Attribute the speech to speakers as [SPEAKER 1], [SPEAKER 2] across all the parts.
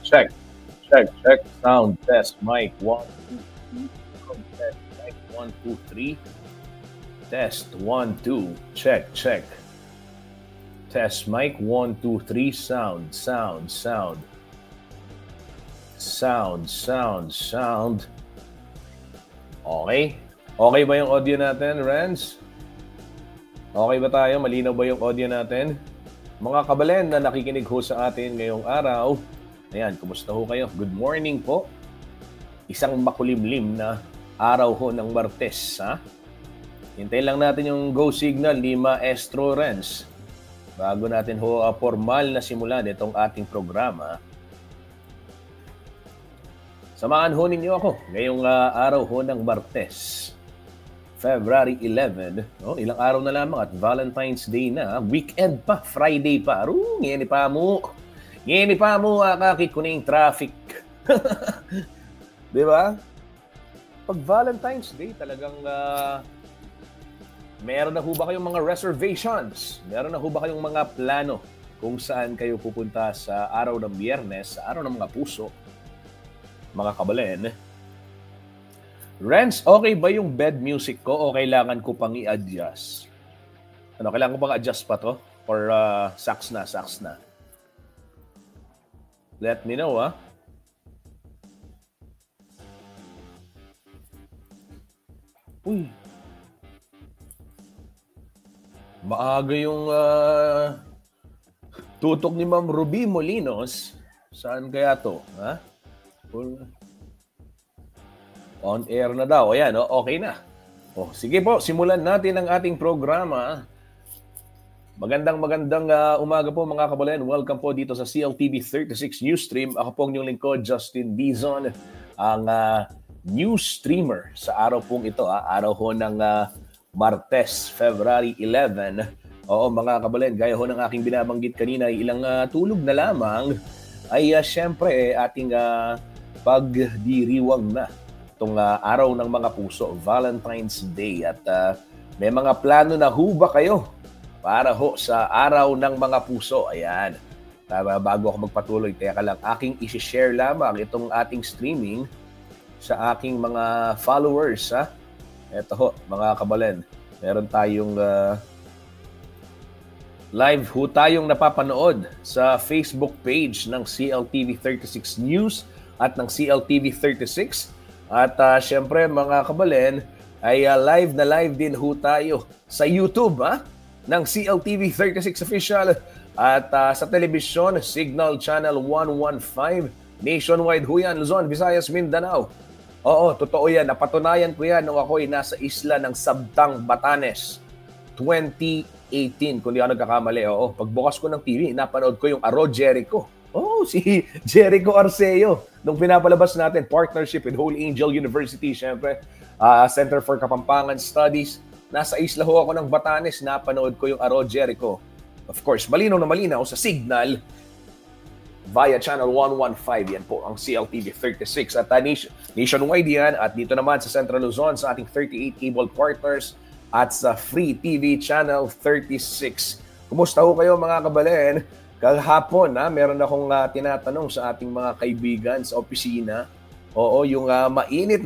[SPEAKER 1] Check, check. Sound test. Mic 1, 2, 3. Sound test. Mic 1, 2, 3. Test 1, 2. Check. Test mic 1, 2, 3. Sound. Okay. Okay ba yung audio natin, Renz? Okay ba tayo? Malinaw ba yung audio natin? Mga kabalen na nakikinig ho sa atin ngayong araw, ayan, kumusta ho kayo? Good morning po. Isang makulimlim na araw ho ng Martes, ha? Hintayin lang natin yung go signal ni Maestro Renz bago natin ho formal na simulan itong ating programa. Samahan ho ninyo ako ngayong araw ho ng Martes, February 11. Oh, ilang araw na lamang at Valentine's Day na. Weekend pa, Friday pa. Ngini pa mo. Kakit ko na yung traffic. Di ba? Pag Valentine's Day, talagang meron na ho ba kayong mga reservations? Meron na ho ba kayong mga plano kung saan kayo pupunta sa araw ng Biyernes, sa araw ng mga puso, mga kabalen? Renz, okay ba yung bed music ko o kailangan ko pang i-adjust? Kailangan ko pang adjust pa to? Or sax na? Let me know, ha? Uy. Maaga yung tutok ni Ma'am Ruby Molinos. Saan kaya to? Ha? On air na daw. Ayan, okay na. Sige po, simulan natin ang ating programa. Magandang umaga po mga kabalen. Welcome po dito sa CLTV 36 News Stream. Ako po ang inyong lingkod, Justin Dizon, ang news streamer sa araw pong ito. Araw ho ng Martes, February 11. Oo mga kabalen, gaya ho ng aking binabanggit kanina, ilang tulog na lamang ay syempre ating pagdiriwang na itong araw ng mga puso, Valentine's Day. At may mga plano na ho ba kayo para ho sa araw ng mga puso? Ayan. Bago ako magpatuloy, teka lang, aking isi-share lamang itong ating streaming sa aking mga followers. Ito ho, mga kabalen, meron tayong live ho tayong napapanood sa Facebook page ng CLTV 36 News at ng CLTV 36. At syempre mga kabalen, ay live din ho tayo sa YouTube ng CLTV 36 Official at sa telebisyon, Signal Channel 115, nationwide ho yan, Luzon, Visayas, Mindanao. Oo, totoo yan. Napatunayan ko yan nung ako'y nasa isla ng Sabtang, Batanes, 2018, kung di ako nagkakamali. Oo, pagbukas ko ng TV, napanood ko yung Aro Jericho. Si Jericho Arceo. Nung pinapalabas natin, partnership with Holy Angel University, syempre, Center for Kapampangan Studies. Nasa isla ho ako ng Batanes, napanood ko yung Aro Jericho. Of course, malinaw na malinaw sa Signal via Channel 115. Yan po ang CLTV 36. At nationwide yan. At dito naman sa Central Luzon, sa ating 38 cable partners at sa Free TV Channel 36. Kumusta ho kayo mga kabalen? Kahapon, meron akong tinatanong sa ating mga kaibigan sa opisina. Oo, yung mainit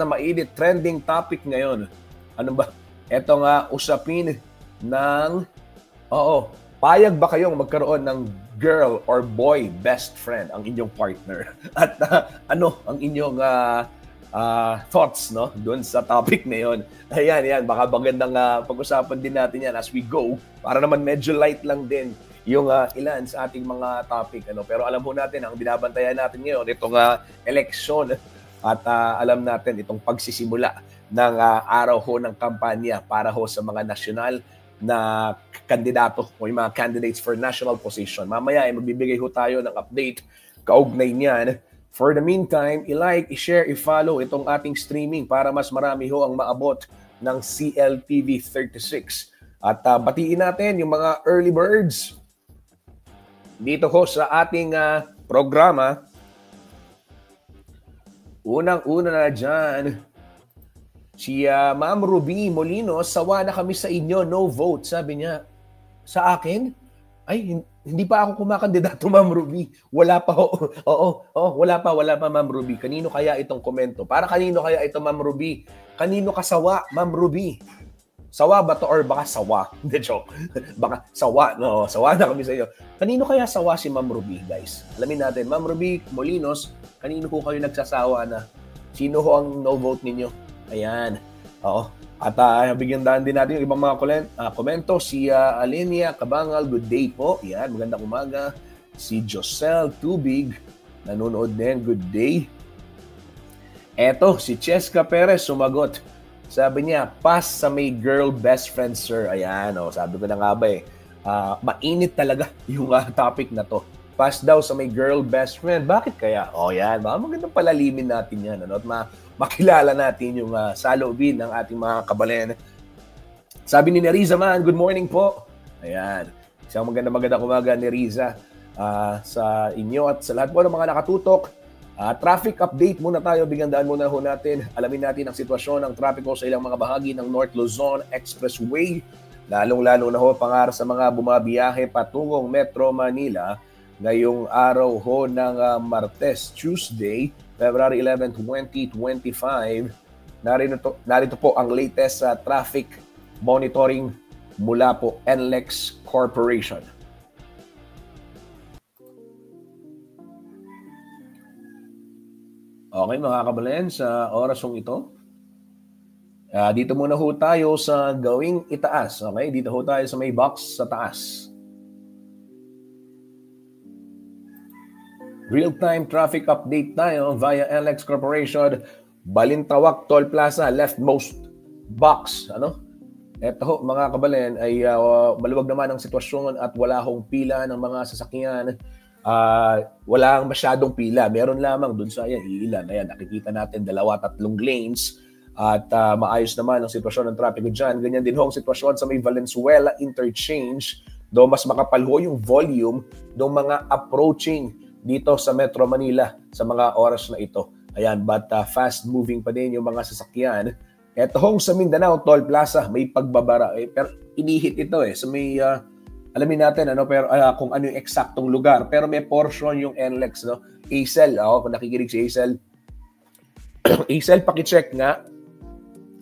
[SPEAKER 1] trending topic ngayon. Ano ba? Ito nga, usapin ng, payag ba kayong magkaroon ng girl or boy best friend ang inyong partner? At ano ang inyong thoughts doon sa topic na yun? Ayan, baka magandang pag-usapan din natin yan as we go. Para naman medyo light lang din yung ilan sa ating mga topic. Pero alam ho natin, ang binabantayan natin ngayon, itong eleksyon at alam natin itong pagsisimula ng araw ho ng kampanya para ho sa mga nasyonal na kandidato o yung mga candidates for national position. Mamaya ay magbibigay ho tayo ng update kaugnay niyan. For the meantime, i-like, i-share, i-follow itong ating streaming para mas marami ho ang maabot ng CLTV 36. At batiin natin yung mga early birds dito ho sa ating programa. Unang-una na dyan, si Ma'am Ruby Molino, sawa na kami sa inyo, no vote, sabi niya. Sa akin? Ay, Hindi pa ako kumakandidato, Ma'am Ruby. Wala pa ho. Wala pa, Ma'am Ruby. Kanino kaya itong komento? Para kanino kaya ito, Ma'am Ruby? Kanino kasawa, Ma'am Ruby? Sawa ba to or baka sawa? Hindi, joke. Baka sawa, no? Sawa na kami sa iyo. Kanino kaya sawa si Ma'am Ruby, guys? Alamin natin. Ma'am Ruby Molinos, kanino ko kayo nagsasawa na? Sino ho ang no vote ninyo? Ayan. Oo. At bigyan daan din natin yung ibang mga komento. Si Alenia Cabangal, good day po. Yan, magandang umaga. Si Josel Tubig, nanonood din, good day. Eto, si Cheska Perez sumagot. Sabi niya, pass sa may girl best friend, sir. Ayan, sabi ko na nga ba mainit talaga yung topic na to. Pass daw sa may girl best friend. Bakit kaya? Yan, baka magandang palalimin natin yan. At makilala natin yung saloobin ng ating mga kabalen. Sabi ni Neriza man, good morning po. Ayan. Isang magandang umaga ni Riza sa inyo at sa lahat po ng mga nakatutok. Traffic update muna tayo. Bigyan daan muna ho natin. Alamin natin ang sitwasyon ng trapiko sa ilang mga bahagi ng North Luzon Expressway. Lalong-lalo na ho pangar sa mga bumabiyahe patungong Metro Manila ngayong araw ho ng Martes, Tuesday, February 11, 2025. Narito po ang latest traffic monitoring mula po NLEX Corporation. Okay mga kabalen, sa orasong ito, dito muna ho tayo sa gawing itaas. Okay, dito ho tayo sa may box sa taas. Real-time traffic update tayo via NLEX Corporation. Balintawak Toll Plaza, leftmost box. Ito ho, mga kabalen, ay maluwag naman ang sitwasyon at wala hong pila ng mga sasakyan. Walang masyadong pila. Meron lamang dun sa ilan. Ayan, nakikita natin 2-3 lanes. At maayos naman ang sitwasyon ng trapiko dyan. Ganyan din ho ang sitwasyon sa may Valenzuela Interchange. Do mas makapal ho yung volume ng mga approaching dito sa Metro Manila sa mga oras na ito. Ayan, but fast-moving pa din yung mga sasakyan. Ito hong sa Mindanao Toll Plaza, may pagbabara. Pero inihit ito sa may, alamin natin pero, kung ano yung eksaktong lugar. Pero may portion yung NLEX, Acel, kung nakikinig si Acel. Acel, pakicheck nga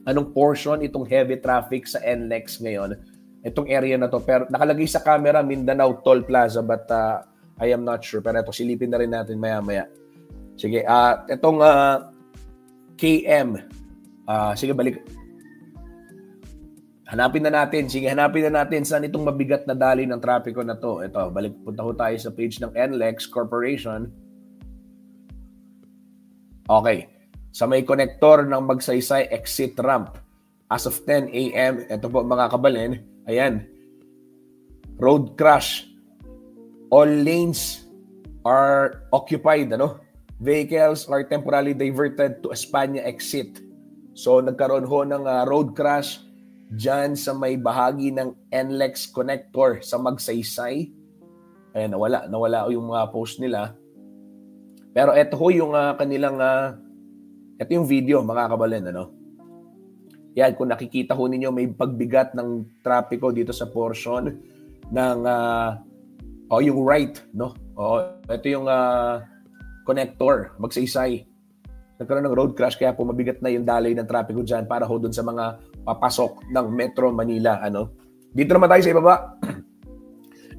[SPEAKER 1] anong portion itong heavy traffic sa NLEX ngayon. Itong area na to. Pero nakalagay sa camera, Mindanao Toll Plaza, but I am not sure. Pero ito, silipin na rin natin maya-maya. Sige, itong KM. Sige, balik. Hanapin na natin saan itong mabigat na dali ng trapiko na to. Ito, punta ho tayo sa page ng NLEX Corporation. Okay. Sa may connector ng Magsaysay exit ramp. As of 10 a.m., ito po mga kabalen, ayan, road crash. All lanes are occupied, Vehicles are temporarily diverted to Espana exit. So nagkaroon ho ng road crash dyan sa may bahagi ng NLEX connector sa Magsaysay. Ayan, nawala yung mga post nila. Pero ito ho yung kanilang, ito yung video mga kabalen, Yan, kung nakikita ho ninyo, may pagbigat ng trapiko dito sa portion ng yung right, ito yung connector, Magsaysay. Nagkaroon ng road crash kaya po mabigat na yung daloy ng trapiko dyan para ho dun sa mga papasok ng Metro Manila. Dito naman tayo sa ibaba.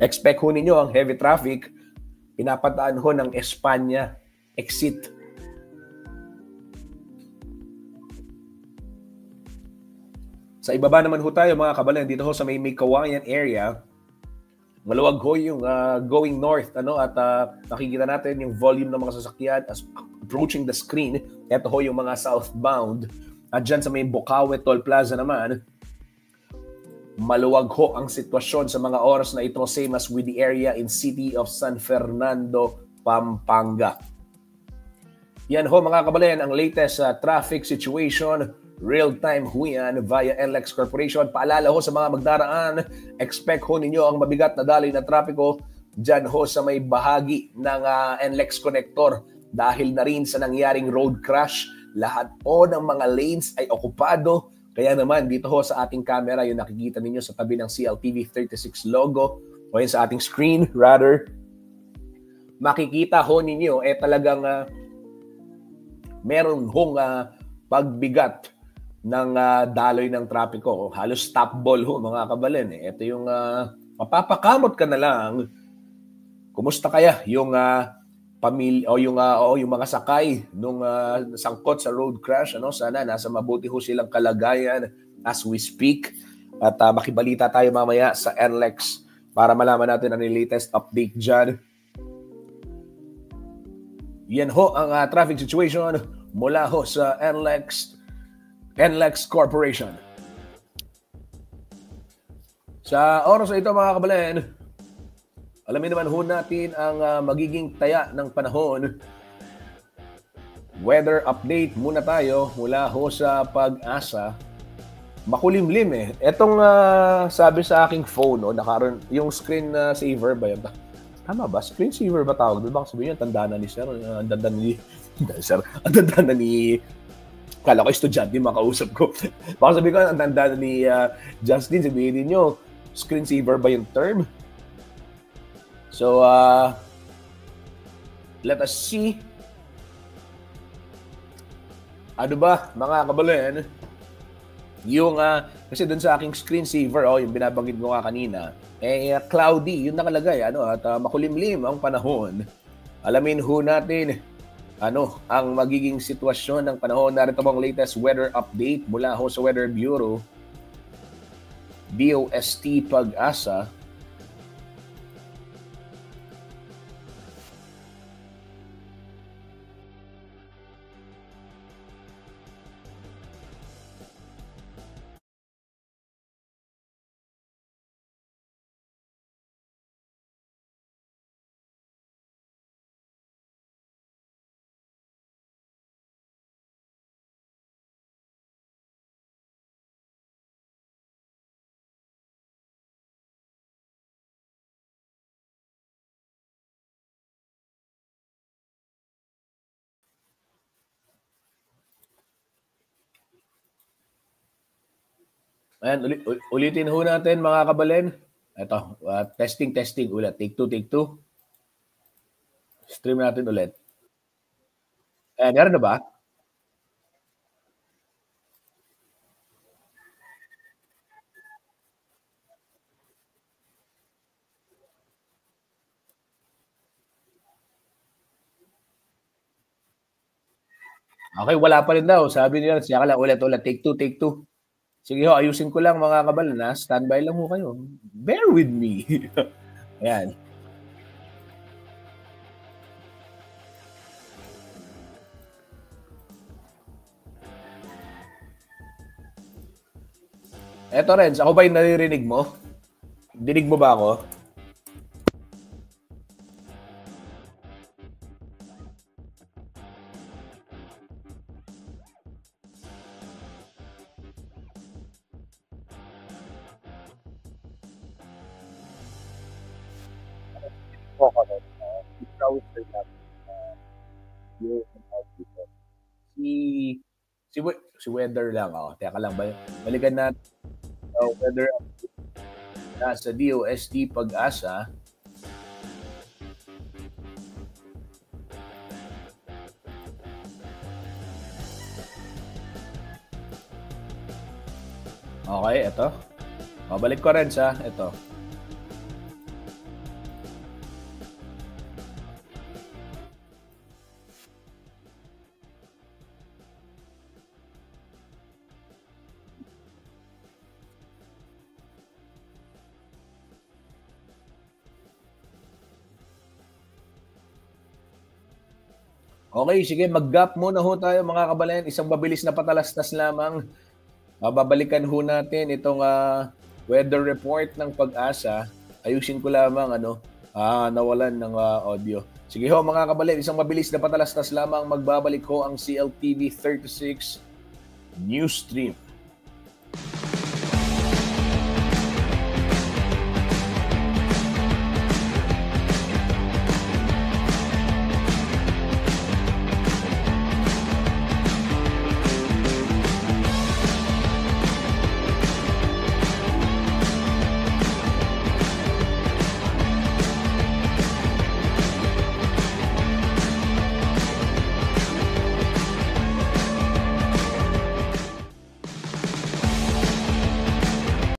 [SPEAKER 1] Expect ho ninyo ang heavy traffic. Pinapataan ho ng Espana exit. Sa ibaba naman ho tayo mga kabalen, dito ho sa may Kawayan area. Maluwag ho yung going north, at nakikita natin yung volume ng mga sasakyan as approaching the screen. Ito ho yung mga southbound. At dyan sa may Bocaue Toll Plaza naman, maluwag ho ang sitwasyon sa mga oras na ito, same as with the area in City of San Fernando, Pampanga. Yan ho mga kabalen, ang latest traffic situation. Real-time ho yan via NLEX Corporation. Paalala ho sa mga magdaraan, expect ho ninyo ang mabigat na daloy na trapiko dyan ho sa may bahagi ng NLEX connector. Dahil na rin sa nangyaring road crash, lahat po ng mga lanes ay okupado. Kaya naman dito ho sa ating camera, yung nakikita ninyo sa tabi ng CLTV 36 logo, o yun sa ating screen rather, makikita ho ninyo talagang meron hong pagbigat ng daloy ng trapiko. Halos stop ball ho mga kabalin. Ito yung mapapakamot ka na lang. Kumusta kaya yung pamilya o yung mga sakay nung sangkot sa road crash? Sana nasa mabuti ho silang kalagayan as we speak. At makibalita tayo mamaya sa NLEX para malaman natin ang latest update dyan. Yan ho ang traffic situation mula ho sa NLEX Corporation. Sa oras na ito mga kabalin, alamin naman ho natin ang magiging taya ng panahon. Weather update muna tayo mula ho sa Pag-asa. Makulimlim Etong sabi sa aking phone, nakaroon yung screen saver ba yun? Tama ba? Screen saver ba tawag? Baka sabihin yun, tanda na ni Sir. Ang tanda na ni kala ko estudyante makausap ko. Baka sabihin ko, ang tanda na ni Justin, sabihin niyo, screen saver ba yung term? So, let us see. Ano ba, mga kabalin? Yung, kasi dun sa aking screensaver, yung binabanggit ko nga kanina, cloudy, yun nakalagay, at makulimlim ang panahon. Alamin ho natin, ang magiging sitwasyon ng panahon. Narito ang latest weather update mula ho sa Weather Bureau, DOST Pag-asa. Ayan, ulitin ho natin mga kabalin. Ito, testing ulit. Take two. Stream natin ulit. Ayan, meron na ba? Okay, wala pa rin daw. Sabi nila, siya ka lang ulit. Take two. Sige ho, ayusin ko lang mga kabalin. Standby lang ho kayo. Bear with me. Ayan. Eto Renz, ako ba yung naririnig mo? Dinig mo ba ako? Si weather lang. Teka lang ba? Balikan natin weather sa DOST Pag-asa. Okay, ito. Balik ko rin sa ito. Okay, sige, mag-gap muna ho tayo mga kababayan. Isang mabilis na patalastas lamang. Babalikan ho natin itong weather report ng Pag-asa. Ayusin ko lamang nawalan ng audio. Sige ho mga kababayan, isang mabilis na patalastas lamang. Magbabalik ho ang CLTV 36 News Stream.